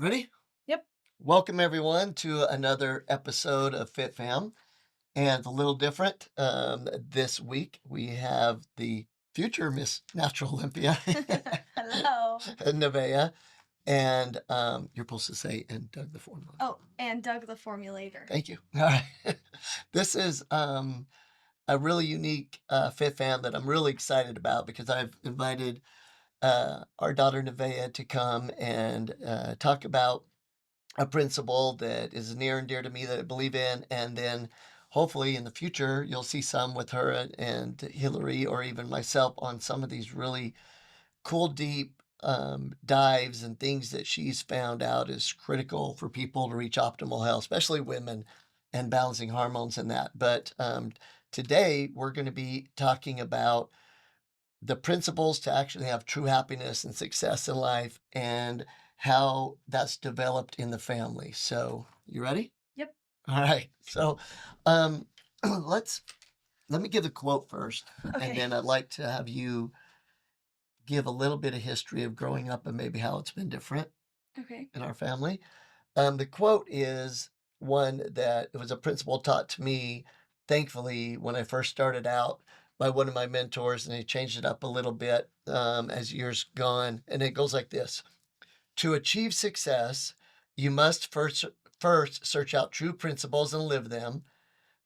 Ready? Yep. Welcome everyone to another episode of FitFam, and a little different. This week we have the future Miss Natural Olympia, Hello. Nevaeh, and you're supposed to say and Doug the Formulator. Oh, and Doug the Formulator. Thank you. All right, this is a really unique FitFam that I'm really excited about because I've invited our daughter Naveah to come and talk about a principle that is near and dear to me that I believe in, and then hopefully in the future you'll see some with her and Hillary or even myself on some of these really cool, deep dives and things that she's found out is critical for people to reach optimal health, especially women, and balancing hormones and that. But today we're going to be talking about the principles to actually have true happiness and success in life and how that's developed in the family. So, you ready? Yep. All right. So, um, let's let me give the quote first, and Okay. then I'd like to have you give a little bit of history of growing up and maybe how it's been different Okay. in our family. The quote is one that it was a principle taught to me, thankfully, when I first started out by one of my mentors, and he changed it up a little bit as years gone. And it goes like this: To achieve success, you must first search out true principles and live them.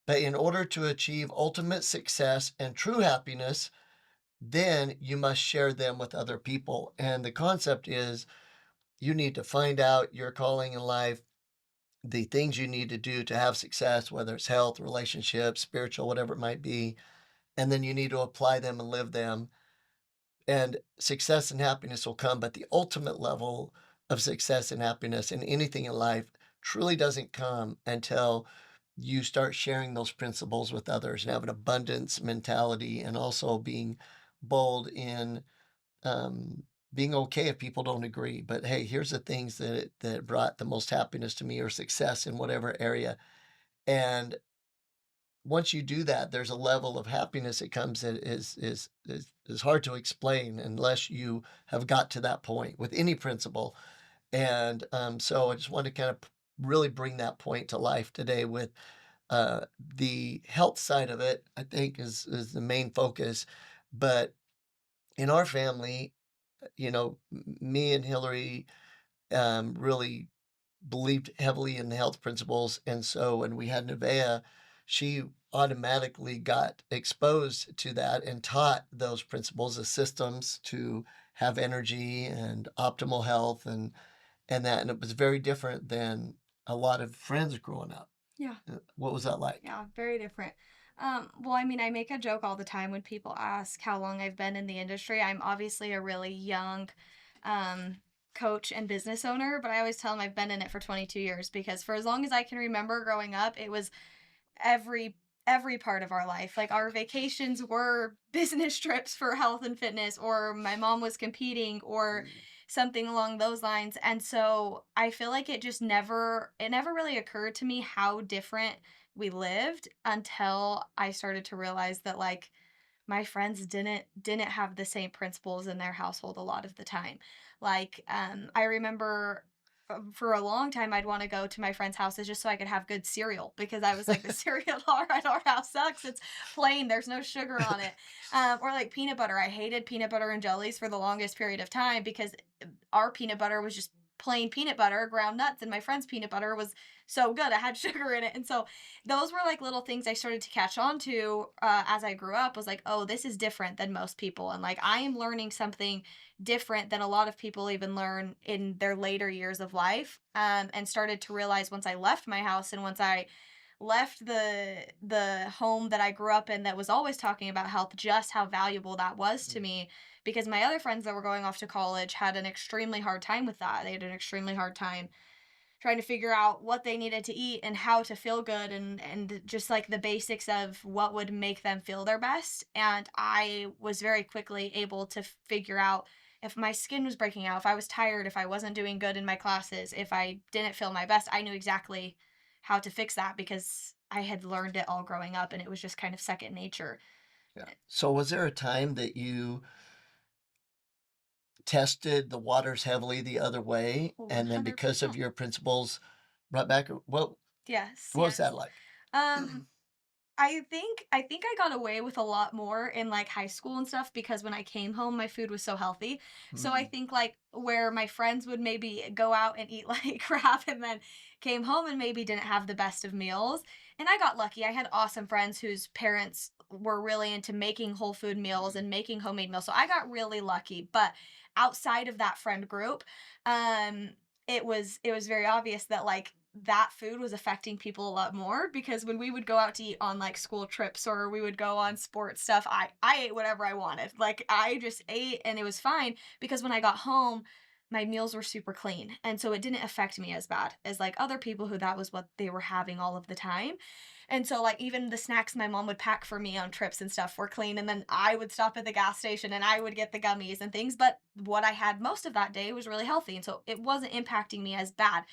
But in order to achieve ultimate success and true happiness, then you must share them with other people. And the concept is you need to find out your calling in life, the things you need to do to have success, whether it's health, relationships, spiritual, whatever it might be, and then you need to apply them and live them. And success and happiness will come, but the ultimate level of success and happiness in anything in life truly doesn't come until you start sharing those principles with others and have an abundance mentality, and also being bold in um, being okay if people don't agree. But hey, here's the things that brought the most happiness to me or success in whatever area. And once you do that, there's a level of happiness that comes that is hard to explain unless you have got to that point with any principle. And so I just want to kind of really bring that point to life today with the health side of it. I think is the main focus. But in our family, me and Hillary really believed heavily in the health principles. And so when we had Nevaeh, she automatically got exposed to that and taught those principles, the systems to have energy and optimal health and that. And it was very different than a lot of friends growing up. Yeah. What was that like? Yeah. Very different. Well, I mean, I make a joke all the time when people ask how long I've been in the industry. I'm obviously a really young um, coach and business owner, but I always tell them I've been in it for 22 years because for as long as I can remember growing up, it was every every part of our life. Like our vacations were business trips for health and fitness, or my mom was competing, or something along those lines. And so I feel like it never really occurred to me how different we lived until I started to realize that like my friends didn't have the same principles in their household a lot of the time. Like, I remember for a long time I'd want to go to my friends' houses just so I could have good cereal because I was like the cereal at our house sucks. It's plain. There's no sugar on it. Or like peanut butter. I hated peanut butter and jellies for the longest period of time because our peanut butter was just plain peanut butter, ground nuts, and my friend's peanut butter was so good. I had sugar in it. And so those were like little things I started to catch on to as I grew up was like, oh, this is different than most people. And like I am learning something different than a lot of people even learn in their later years of life. And started to realize once I left my house and once I left the home that I grew up in that was always talking about health, just how valuable that was to me because my other friends that were going off to college had an extremely hard time with that. They had an extremely hard time trying to figure out what they needed to eat and how to feel good and just like the basics of what would make them feel their best. And I was very quickly able to figure out if my skin was breaking out, if I was tired, if I wasn't doing good in my classes, if I didn't feel my best, I knew exactly how to fix that because I had learned it all growing up and it was just kind of second nature. Yeah. So was there a time that you tested the waters heavily the other way, and then because of 100%. your principles brought back Yes, what was that yes. like? Um, I think I got away with a lot more in, like, high school and stuff because when I came home, my food was so healthy. So I Mm. think, like, where my friends would maybe go out and eat, like, crap and then came home and maybe didn't have the best of meals, and I got lucky. I had awesome friends whose parents were really into making whole food meals and making homemade meals, so I got really lucky, but outside of that friend group, um, it was very obvious that, like, that food was affecting people a lot more because when we would go out to eat on like school trips or we would go on sports stuff, I ate whatever I wanted. Like I just ate and it was fine because when I got home, my meals were super clean. And so it didn't affect me as bad as like other people who that was what they were having all of the time. And so like even the snacks my mom would pack for me on trips and stuff were clean and then I would stop at the gas station and I would get the gummies and things, but what I had most of that day was really healthy and so it wasn't impacting me as bad.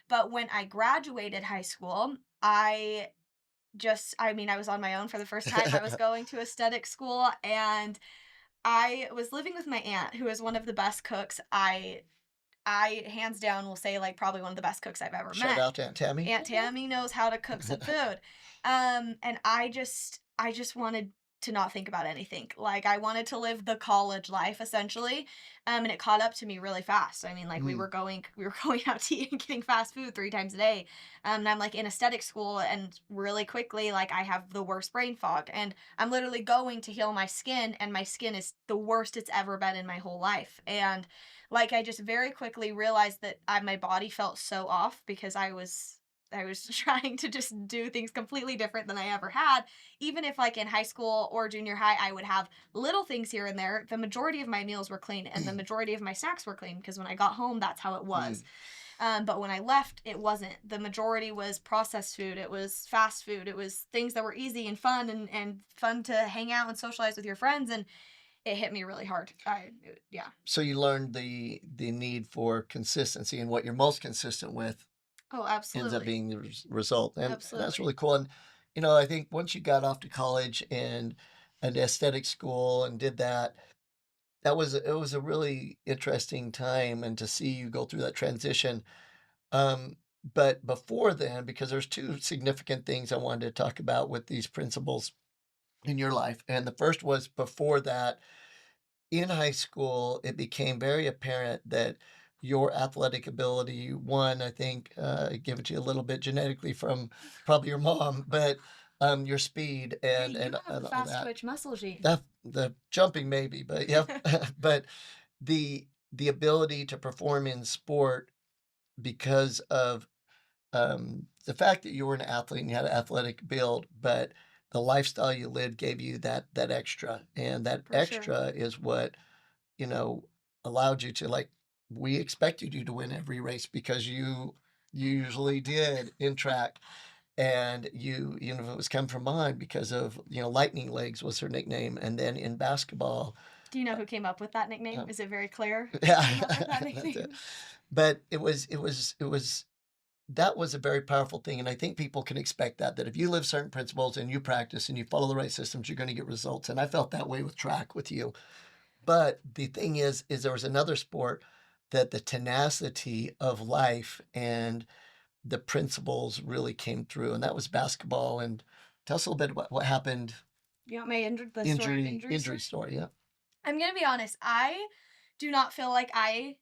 But when I graduated high school, I mean, I was on my own for the first time. I was going to aesthetic school and I was living with my aunt, who is one of the best cooks. I hands down will say like probably one of the best cooks I've ever Shout met. out to Aunt Tammy. Aunt Tammy knows how to cook some food. And I just wanted to not think about anything. Like I wanted to live the college life essentially. And it caught up to me really fast. I mean, like we Mm. were going we were going out to eat and getting fast food 3 times a day. And I'm like in aesthetic school and really quickly like I have the worst brain fog and I'm literally going to heal my skin and my skin is the worst it's ever been in my whole life. And like I just very quickly realized that my body felt so off because I was trying to just do things completely different than I ever had. Even if like in high school or junior high I would have little things here and there, the majority of my meals were clean and the majority of my snacks were clean because when I got home that's how it was. Mm. But when I left, it wasn't. The majority was processed food. It was fast food. It was things that were easy and fun and fun to hang out and socialize with your friends. And it hit me really hard. Yeah. So you learned the need for consistency, and what you're most consistent with Oh, ends up absolutely. being the result, and that's Absolutely. really cool. And I think once you got off to college and an aesthetic school and did that, it was a really interesting time, and to see you go through that transition. Um, but before then, because there's two significant things I wanted to talk about with these principles in your life, and the first was before that in high school, it became very apparent that your athletic ability, one, I think, give it to you a little bit genetically from probably your mom, but your speed Hey, and you have the all fast that. twitch muscle gene. That the jumping maybe, but yeah, but the ability to perform in sport because of the fact that you were an athlete and you had an athletic build, but the lifestyle you lived gave you that extra, and that For sure. extra is what allowed you to like we expected you to win every race because you usually did in track, and if it was come from behind because of lightning legs was her nickname, and then in basketball, Do you know who came up with that nickname? um, Is it very clear who yeah, came up with that that's it. nickname? But it was that was a very powerful thing, and I think people can expect that if you live certain principles and you practice and you follow the right systems, you're going to get results. And I felt that way with track with you. But the thing is there was another sport that the tenacity of life and the principles really came through, and that was basketball. And tell us a little bit about what happened, You want my the story of injury injury injury story? story. Yeah. I'm gonna be honest, I do not feel like I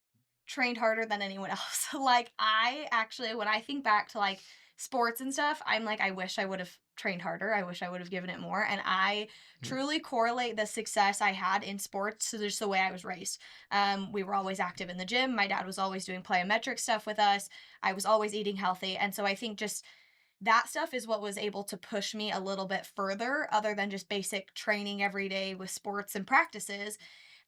trained harder than anyone else. Like, I actually, when I think back to like sports and stuff, I'm like, I wish I would have trained harder. I wish I would have given it more. And I Mm. truly correlate the success I had in sports to just the way I was raised. We were always active in the gym. My dad was always doing plyometric stuff with us. I was always eating healthy. And so I think just that stuff is what was able to push me a little bit further, other than just basic training every day with sports and practices.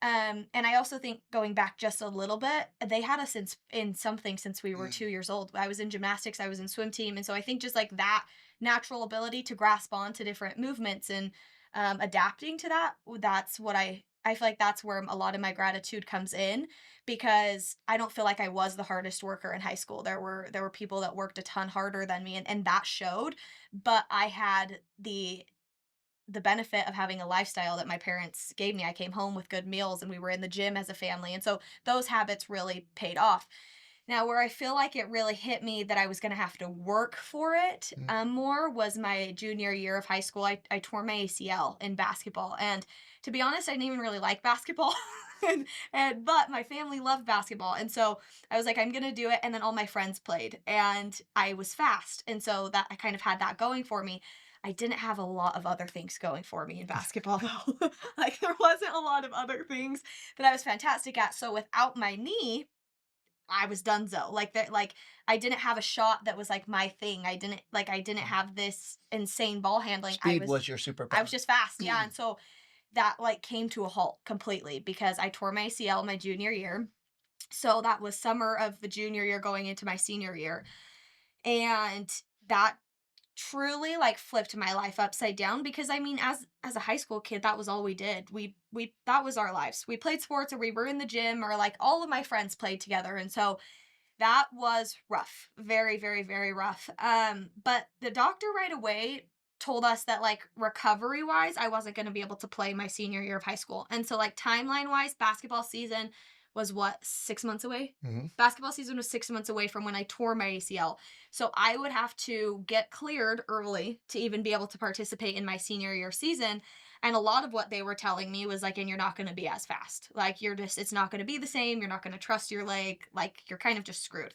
And I also think going back just a little bit, they had us in something since we were Mm. 2 years old. I was in gymnastics, I was in swim team, and so I think just like that natural ability to grasp on to different movements and adapting to that. That's what I feel like that's where a lot of my gratitude comes in because I don't feel like I was the hardest worker in high school. There were people that worked a ton harder than me and that showed, but I had the benefit of having a lifestyle that my parents gave me. I came home with good meals and we were in the gym as a family. And so those habits really paid off. Now, where I feel like it really hit me that I was going to have to work for it Mm. more was my junior year of high school. I tore my ACL in basketball. And to be honest, I didn't even really like basketball. But my family loved basketball. And so I was like, I'm going to do it. And then all my friends played and I was fast. And so that I kind of had that going for me. I didn't have a lot of other things going for me in basketball though. Like there wasn't a lot of other things that I was fantastic at. So without my knee, I was donezo. Like that, like I didn't have a shot that was like my thing. I didn't Mm. have this insane ball handling. Speed was your I was superpower. just fast. Yeah. And so that like came to a halt completely because I tore my ACL my junior year. So that was summer of the junior year going into my senior year. And that truly like flipped my life upside down because I mean as a high school kid that was all we did. We that was our lives. We played sports or we were in the gym or like all of my friends played together. And so that was rough. Very, very, very rough. But the doctor right away told us that like recovery wise, I wasn't going to be able to play my senior year of high school. And so like timeline wise, basketball season was what, 6 months away? Mhm. Basketball season was 6 months away from when I tore my ACL. So I would have to get cleared early to even be able to participate in my senior year season. And a lot of what they were telling me was like, and you're not going to be as fast. Like, it's not going to be the same. You're not going to trust your leg. Like, you're kind of just screwed.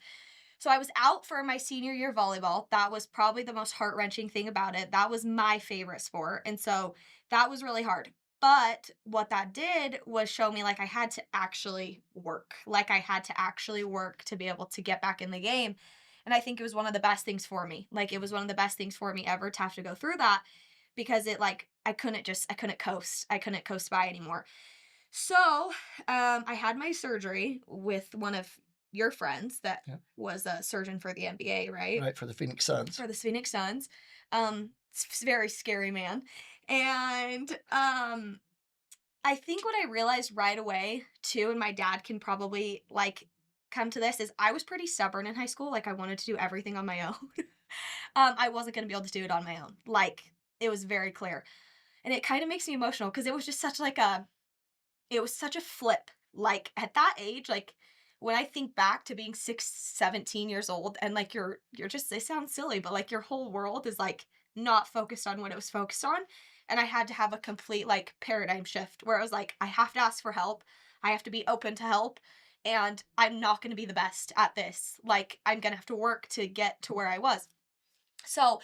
So I was out for my senior year volleyball. That was probably the most heart wrenching thing about it. That was my favorite sport. And so that was really hard. But what that did was show me like I had to actually work. Like I had to actually work to be able to get back in the game. And I think it was one of the best things for me. Like it was one of the best things for me ever to have to go through that because it like I couldn't coast. I couldn't coast by anymore. So, I had my surgery with one of your friends that Yeah. was a surgeon for the NBA, right? Right, for the Phoenix Suns. For the Phoenix Suns. Very scary man. And I think what I realized right away too, and my dad can probably like come to this, is I was pretty stubborn in high school. Like I wanted to do everything on my own. I wasn't gonna be able to do it on my own. Like it was very clear. And it kind of makes me emotional because it was just such like a it was such a flip. Like at that age, like when I think back to being 17 years old and like you're just they sound silly, but like your whole world is like not focused on what it was focused on. And I had to have a complete like paradigm shift where I was like, I have to ask for help. I have to be open to help. And I'm not gonna be the best at this. Like I'm gonna have to work to get to where I was. So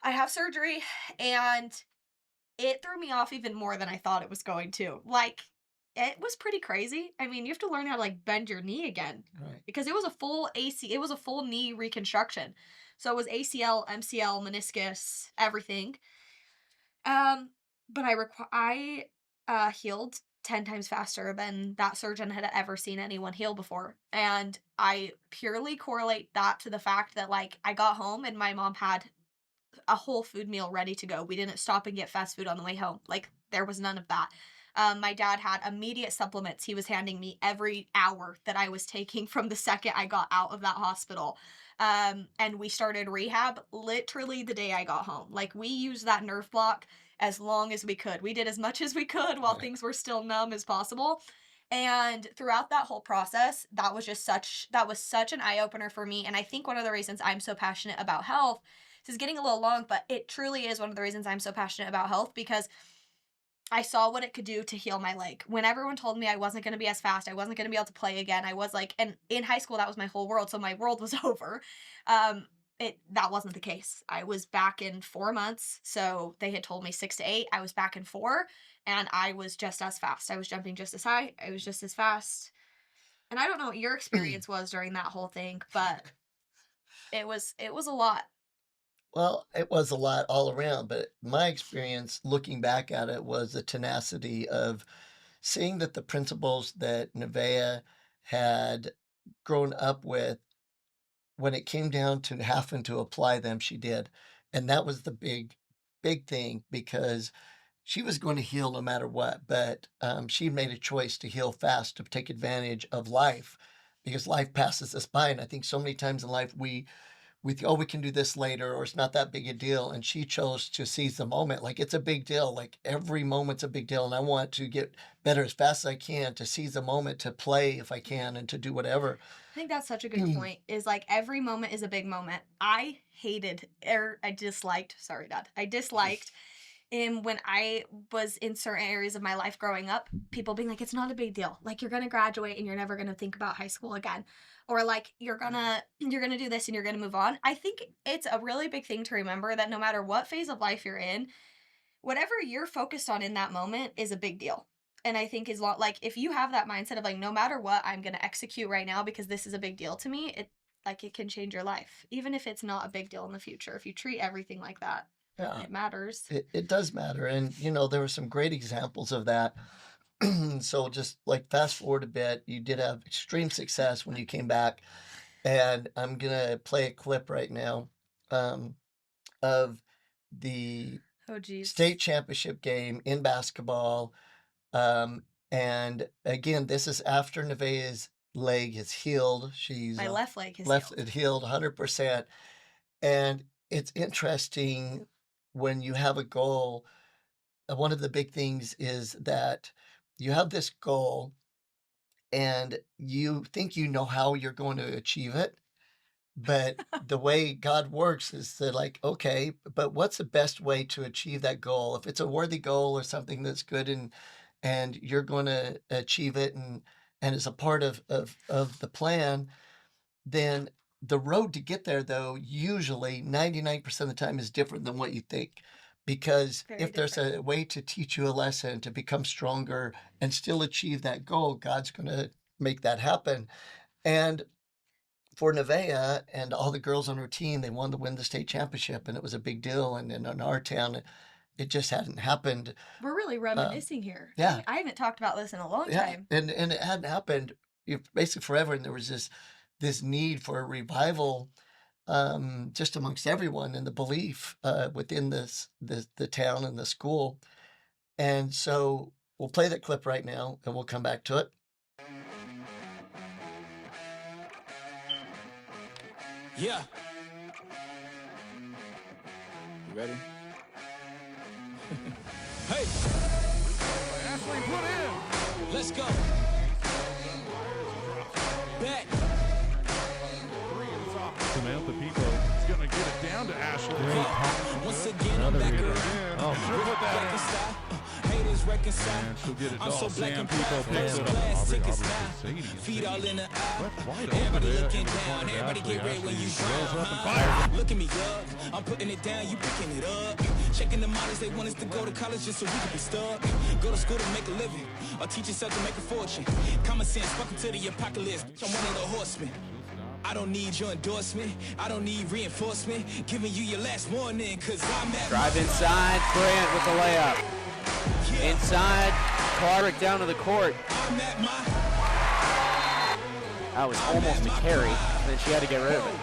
I have surgery and it threw me off even more than I thought it was going to. Like, it was pretty crazy. I mean, you have to learn how to like bend your knee again Right. because it was a full knee reconstruction. So it was ACL, MCL, meniscus, everything. Um, but I healed 10 times faster than that surgeon had ever seen anyone heal before. And I purely correlate that to the fact that like I got home and my mom had a whole food meal ready to go. We didn't stop and get fast food on the way home. Like there was none of that. My dad had immediate supplements he was handing me every hour that I was taking from the second I got out of that hospital. And we started rehab literally the day I got home. Like we used that nerve block as long as we could. We did as much as we could while Right. things were still numb as possible. And throughout that whole process, that was such an eye opener for me. And I think one of the reasons I'm so passionate about health, this is getting a little long, but it truly is one of the reasons I'm so passionate about health because I saw what it could do to heal my leg. When everyone told me I wasn't going to be as fast, I wasn't going to be able to play again, I was like, and in high school, that was my whole world. So my world was over. Um, that wasn't the case. I was back in 4 months. So they had told me 6 to 8. I was back in 4 and I was just as fast. I was jumping just as high. I was just as fast. And I don't know what your experience was during that whole thing, but it was a lot. Well, it was a lot all around, but my experience looking back at it was the tenacity of seeing that the principles that Nevaeh had grown up with, when it came down to having to apply them, she did. And that was the big thing because she was going to heal no matter what, but she made a choice to heal fast to take advantage of life because life passes us by. And I think so many times in life we with, oh, we can do this later, or it's not that big a deal. And she chose to seize the moment. Like, it's a big deal. Like, every moment's a big deal. And I want to get better as fast as I can, to seize the moment, to play if I can, and to do whatever. I think that's such a good point, is like every moment is a big moment. I disliked when I was in certain areas of my life growing up, people being like, it's not a big deal. Like, you're going to graduate and you're never going to think about high school again. Or like, you're going to do this and you're going to move on. I think it's a really big thing to remember that no matter what phase of life you're in, whatever you're focused on in that moment is a big deal. And I think like, if you have that mindset of like, no matter what, I'm going to execute right now because this is a big deal to me, it can change your life, even if it's not a big deal in the future. If you treat everything like that, Yeah, it matters. it does matter. And, there were some great examples of that. So just like fast forward a bit, you did have extreme success when you came back. And I'm going to play a clip right now of the Oh, geez. state championship game in basketball. And again, this is after Nevaeh's leg is healed. My left leg is it healed 100%. And it's interesting when you have a goal. One of the big things is that you have this goal and you think you know how you're going to achieve it. But the way God works is that, like, okay, but what's the best way to achieve that goal? If it's a worthy goal or something that's good, and you're going to achieve it, and it's a part of the plan, then the road to get there, though, usually 99% of the time is different than what you think. Because Very if there's a way to teach you a lesson, to become stronger and still achieve that goal, God's going to make that happen. And for Naveah and all the girls on her team, they wanted to win the state championship, and it was a big deal. And in our town, it just hadn't happened. We're really reminiscing here. Yeah. I haven't talked about this in a long Yeah, time. and it hadn't happened basically forever. And there was this need for a revival, just amongst everyone, and the belief within the town and the school. And so we'll play that clip right now, and we'll come back to it. Yeah. You ready? Hey! Ashley, put in! Let's go! Back! Samantha Pico is going to get it down to Ashley. Once again, I'm back around. Oh, she'll put that in. Haters reconcile. And she'll get it I'm so off. black Sam and Pico proud. picks First it up. class tickets Aubrey now. Sadie. Feet all in the aisle. Left wide Everybody over there looking in the down. front of Everybody Ashley. get ready when you Ashley rolls up and drown. fires. Look at me, Doug. I'm putting it down. You picking it up. Shaking the minds. They want us to go to college just so we can be stuck. Go to school to make a living. Or teach yourself to make a fortune. Common sense. Welcome to the apocalypse. I'm one of the horsemen. I don't need your endorsement. I don't need reinforcement. Giving you your last warning, cause I'm at Drive inside, Grant with the layup. Inside, Clark down to the court. I'm at my That was almost a carry, then she had to get rid of it.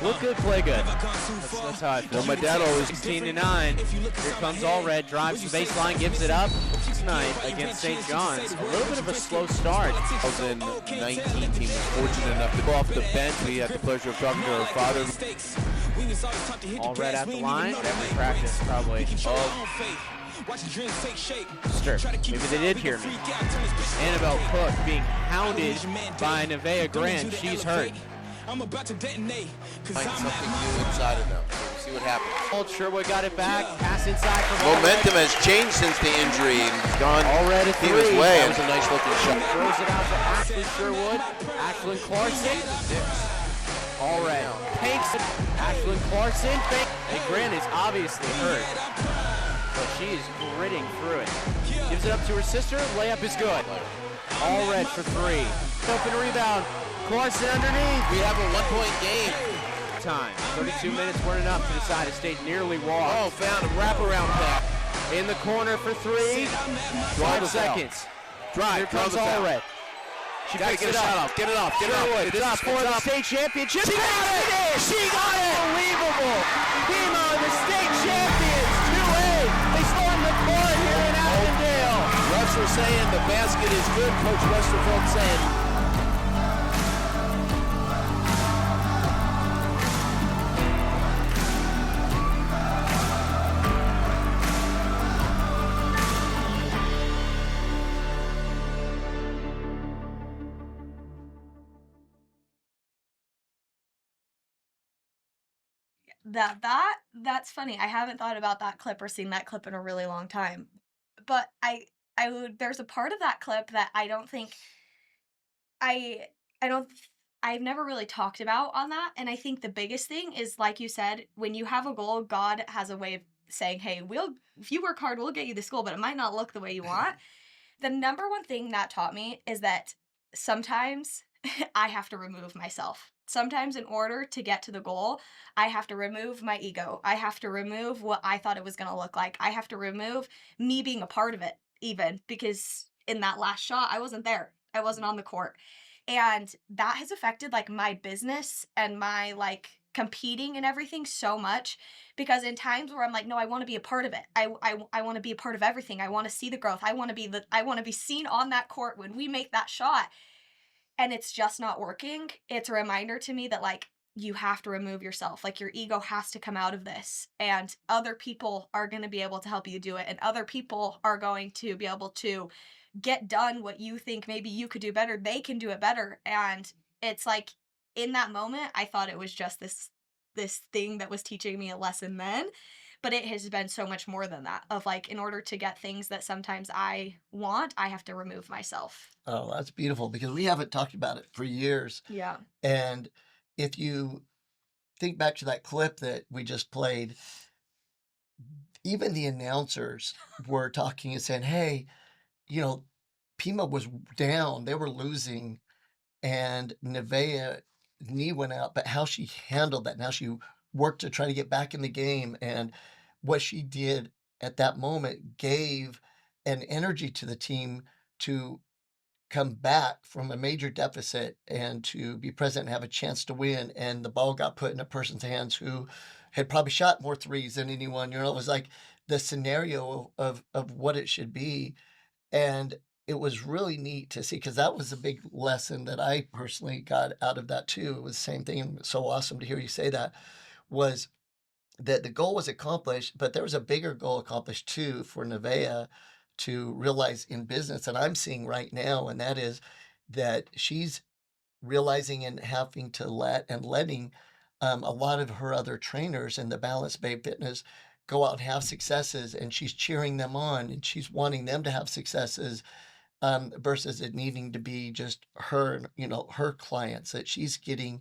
Look good, play good. That's how I feel. My dad always 16-9. Here comes All Red, drives the baseline, gives it up. Tonight against St. John's. A little bit of a slow start. 2019 team was fortunate enough to go off the bench. We had the pleasure of talking to her father. All Red at the line. Every practice probably. Sure. Maybe they did hear me. Annabelle Cook being hounded by Nevaeh Grant. She's hurt. I'm about to detonate. Find something new inside of them. So we'll see what happens. Old Sherwood got it back. Pass inside for Momentum has changed since the injury and gone All Red at Team his three. way. That was a nice looking shot. Throws it out to Ashley Sherwood. Ashlyn Clarkson. All Red takes it. Ashlyn Clarkson. And Grant is obviously hurt, but she is gritting through it. Gives it up to her sister. Layup is good. All Red for three. Open rebound. Clarkson underneath. We have a 1-point game. Time. 32 minutes weren't enough to decide a state nearly walked. Oh, found a wraparound pass. In the corner for three. 5 seconds. Drive. Here comes All Red. She Gotta picks get it a shot up. off. Get it off. Get it off. It's up for the state championship. She got it. She got it. Unbelievable. Pima, the state champions. 2A. They storm the court here in Avondale. Russ was saying the basket is good. Coach Westerveld saying That's funny. I haven't thought about that clip or seen that clip in a really long time. But I would there's a part of that clip that I don't think I I don't I've never really talked about on that, and I think the biggest thing is, like you said, when you have a goal, God has a way of saying, "Hey, we'll if you work hard, we'll get you this goal, but it might not look the way you want." The number one thing that taught me is that sometimes I have to remove myself. Sometimes in order to get to the goal, I have to remove my ego. I have to remove what I thought it was going to look like. I have to remove me being a part of it, even because in that last shot, I wasn't there. I wasn't on the court. And that has affected like my business and my like competing and everything so much because in times where I'm like, no, I want to be a part of it. I want to be a part of everything. I want to see the growth. I want to be seen on that court when we make that shot. And it's just not working. It's a reminder to me that like you have to remove yourself. Like your ego has to come out of this and other people are going to be able to help you do it and other people are going to be able to get done what you think maybe you could do better. They can do it better. And it's like in that moment, I thought it was just this thing that was teaching me a lesson then, but it has been so much more than that of like in order to get things that sometimes I want, I have to remove myself. Oh, that's beautiful because we haven't talked about it for years. Yeah. And if you think back to that clip that we just played, even the announcers were talking and saying, hey, Pima was down, they were losing, and Nevaeh knee went out, but how she handled that and how she worked to try to get back in the game and what she did at that moment gave an energy to the team to come back from a major deficit and to be present and have a chance to win. And the ball got put in a person's hands who had probably shot more threes than anyone. It was like the scenario of what it should be. And it was really neat to see because that was a big lesson that I personally got out of that too. It was the same thing. And so awesome to hear you say that was that the goal was accomplished, but there was a bigger goal accomplished too for Naveah to realize in business that I'm seeing right now, and that is that she's realizing and having to letting a lot of her other trainers in the Balance Babe Fitness go out and have successes, and she's cheering them on, and she's wanting them to have successes versus it needing to be just her, her clients, that she's getting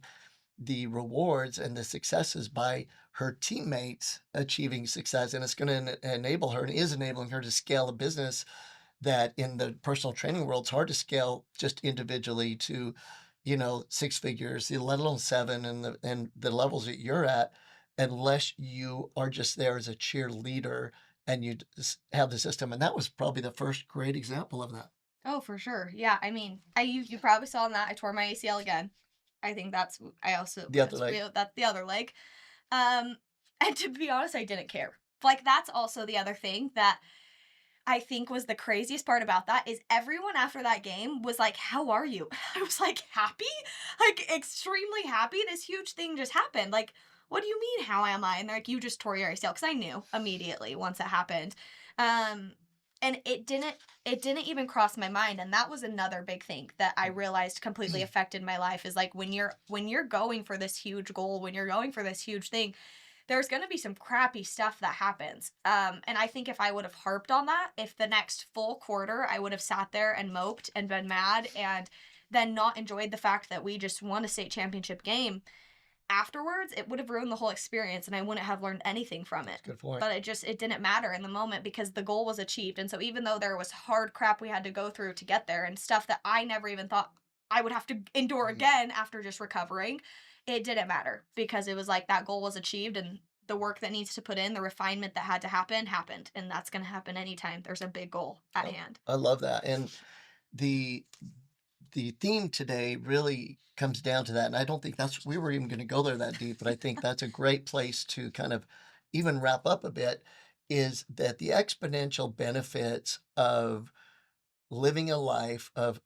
the rewards and the successes by her teammates achieving success. And it's going to enable her and is enabling her to scale a business that in the personal training world, it's hard to scale just individually to, six figures, let alone seven and the levels that you're at, unless you are just there as a cheerleader and you have the system. And that was probably the first great example of that. Oh, for sure. Yeah. I mean, you probably saw in that I tore my ACL again. I think that's The other leg. That's the other leg. And to be honest, I didn't care. Like that's also the other thing that I think was the craziest part about that is everyone after that game was like, "How are you?" I was like, "Happy?" Like extremely happy. This huge thing just happened. Like, what do you mean, how am I? And they're like, "You just tore your ACL." Because I knew immediately once it happened. And it didn't even cross my mind. And that was another big thing that I realized completely affected my life is like when you're going for this huge goal, when you're going for this huge thing, there's going to be some crappy stuff that happens. And I think if I would have harped on that, if the next full quarter I would have sat there and moped and been mad and then not enjoyed the fact that we just won a state championship game, afterwards it would have ruined the whole experience and I wouldn't have learned anything from it. Good point. But it didn't matter in the moment because the goal was achieved. And so even though there was hard crap we had to go through to get there and stuff that I never even thought I would have to endure again after just recovering, it didn't matter because it was like that goal was achieved and the work that needs to put in, the refinement that had to happen happened. And that's going to happen anytime there's a big goal at hand. I love that. And the theme today really comes down to that. And I don't think we were even going to go there that deep, but I think that's a great place to kind of even wrap up a bit is that the exponential benefits of living a life of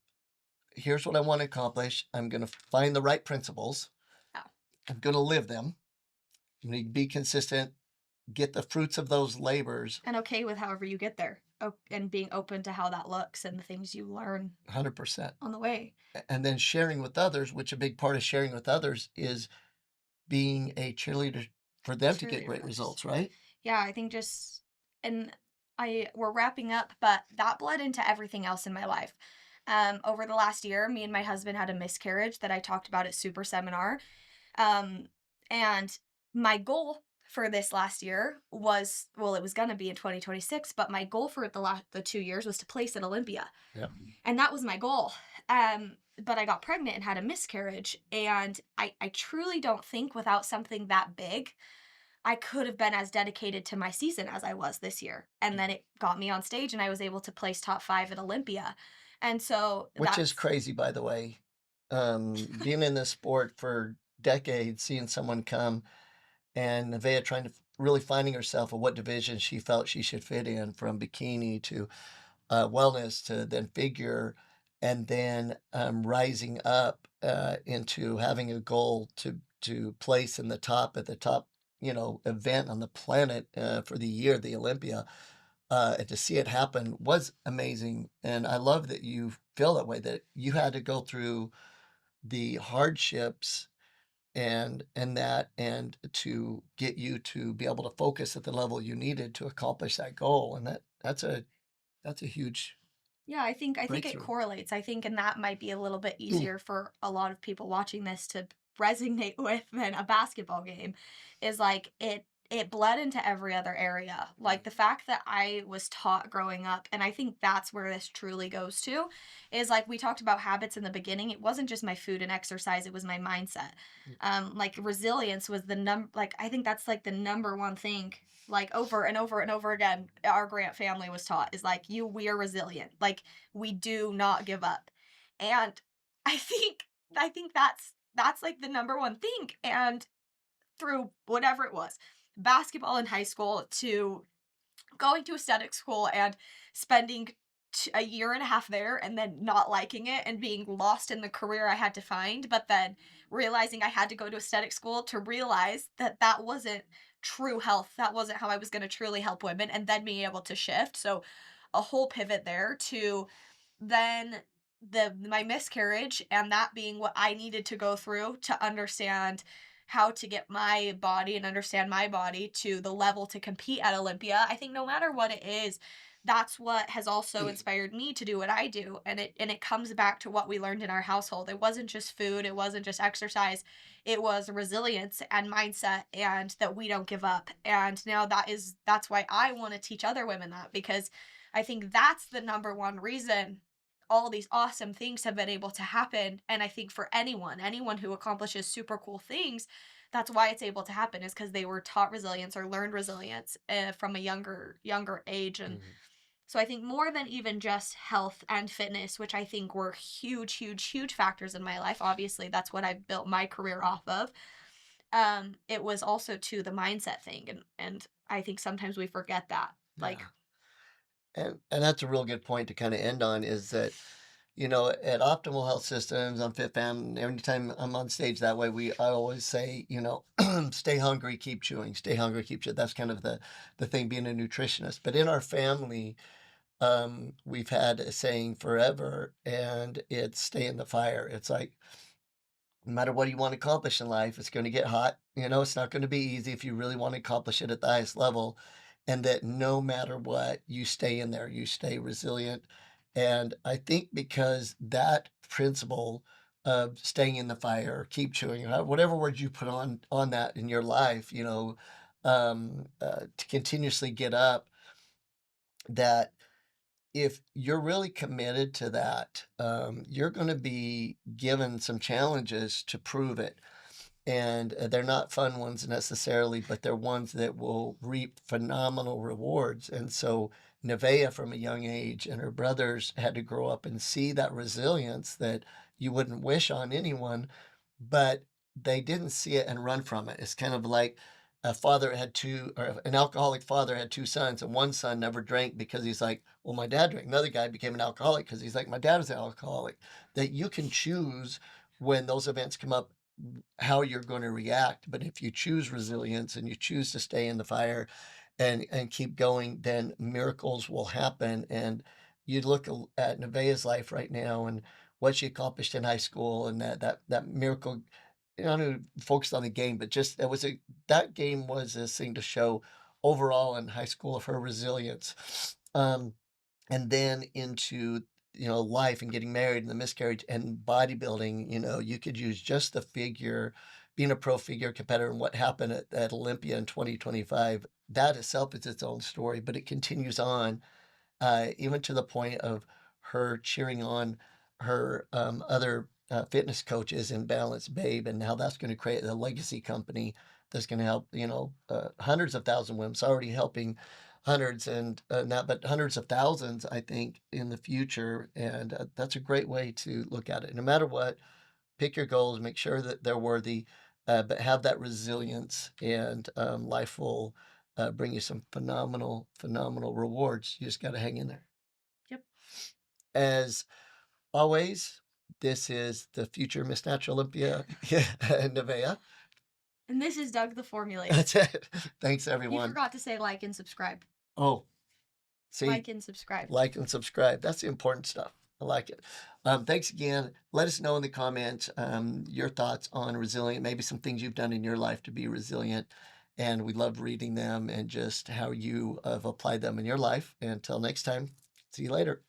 here's what I want to accomplish. I'm going to find the right principles. Yeah. I'm going to live them. I'm going to be consistent, get the fruits of those labors. And okay with however you get there. And being open to how that looks and the things you learn 100% on the way. And then sharing with others, which a big part of sharing with others is being a cheerleader for them to truly get great impressed. results, right? Yeah, I think just, and we're wrapping up, but that bled into everything else in my life. Over the last year, me and my husband had a miscarriage that I talked about at Super Seminar. Um, and my goal for this last year was, well, it was going to be in 2026, but my goal for the 2 years was to place at Olympia. Yeah. And that was my goal. But I got pregnant and had a miscarriage. And I truly don't think without something that big, I could have been as dedicated to my season as I was this year. And then it got me on stage and I was able to place top 5 at Olympia. And so Which is that's, crazy, by the way. Being in this sport for decades, seeing someone come and Nevaeh trying to really finding herself and what division she felt she should fit in, from bikini to wellness to then figure, and then rising up into having a goal to place in the top at the top, event on the planet for the year, the Olympia. And to see it happen was amazing. And I love that you feel that way, that you had to go through the hardships and to get you to be able to focus at the level you needed to accomplish that goal. And that's a huge yeah, I think it breakthrough. correlates. I think, and that might be a little bit easier for a lot of people watching this to resonate with than a basketball game, is like it bled into every other area. Like the fact that I was taught growing up, and I think that's where this truly goes to, is like we talked about habits in the beginning. It wasn't just my food and exercise, it was my mindset. Like resilience was like I think that's like the number one thing, like over and over and over again, our Grant family was taught, is like, we are resilient, like we do not give up. And i think I think that's like the number one thing. And through whatever it was, basketball in high school to going to aesthetic school and spending a year and a half there and then not liking it and being lost in the career I had to find, but then realizing I had to go to aesthetic school to realize that that wasn't true health. That wasn't how I was going to truly help women, and then being able to shift. So a whole pivot there to then my miscarriage, and that being what I needed to go through to understand how to get my body and understand my body to the level to compete at Olympia. I think no matter what it is, that's what has also inspired me to do what I do. And it comes back to what we learned in our household. It wasn't just food, it wasn't just exercise. It was resilience and mindset, and that we don't give up. And now that's why I want to teach other women that, because I think that's the number one reason all these awesome things have been able to happen. And I think for anyone who accomplishes super cool things, that's why it's able to happen, is because they were taught resilience or learned resilience from a younger age. And so I think more than even just health and fitness, which I think were huge factors in my life, obviously that's what I built my career off of, it was also to the mindset thing. And I think sometimes we forget that, like, Yeah. And that's a real good point to kind of end on, is that, at Optimal Health Systems on FitFam, anytime I'm on stage that way, I always say, stay hungry, keep chewing, stay hungry, keep chewing. That's kind of the thing, being a nutritionist. But in our family, we've had a saying forever, and it's stay in the fire. It's like, no matter what you want to accomplish in life, it's going to get hot. It's not going to be easy if you really want to accomplish it at the highest level. And that no matter what, you stay in there, you stay resilient. And I think because that principle of staying in the fire, keep chewing, whatever words you put on that in your life, to continuously get up, that if you're really committed to that, you're going to be given some challenges to prove it. And they're not fun ones necessarily, but they're ones that will reap phenomenal rewards. And so Nevaeh, from a young age, and her brothers had to grow up and see that resilience that you wouldn't wish on anyone, but they didn't see it and run from it. It's kind of like an alcoholic father had two sons, and one son never drank because he's like, well, my dad drank. Another guy became an alcoholic because he's like, my dad was an alcoholic. That you can choose when those events come up how you're going to react. But if you choose resilience and you choose to stay in the fire and keep going, then miracles will happen. And you look at Nevaeh's life right now and what she accomplished in high school, and that miracle I know focused on the game, but just that game was this thing to show overall in high school of her resilience. And then into, life and getting married and the miscarriage and bodybuilding, you could use just the figure, being a pro figure competitor and what happened at Olympia in 2025. That itself is its own story, but it continues on, even to the point of her cheering on her other fitness coaches in Balance Babe, and how that's going to create a legacy company that's going to help, hundreds of thousands of women. It's already helping hundreds and not, but hundreds of thousands, I think, in the future. And that's a great way to look at it. No matter what, pick your goals, make sure that they're worthy, but have that resilience, and life will bring you some phenomenal, phenomenal rewards. You just got to hang in there. Yep. As always, this is the future Miss Natural Olympia, Nevaeh. And this is Doug the Formulator. That's it. Thanks, You everyone. forgot to say like and subscribe. Oh, see, Like and subscribe. like and subscribe. That's the important stuff. I like it. Thanks again. Let us know in the comments your thoughts on resilient, maybe some things you've done in your life to be resilient. And we love reading them and just how you have applied them in your life. Until next time, see you later.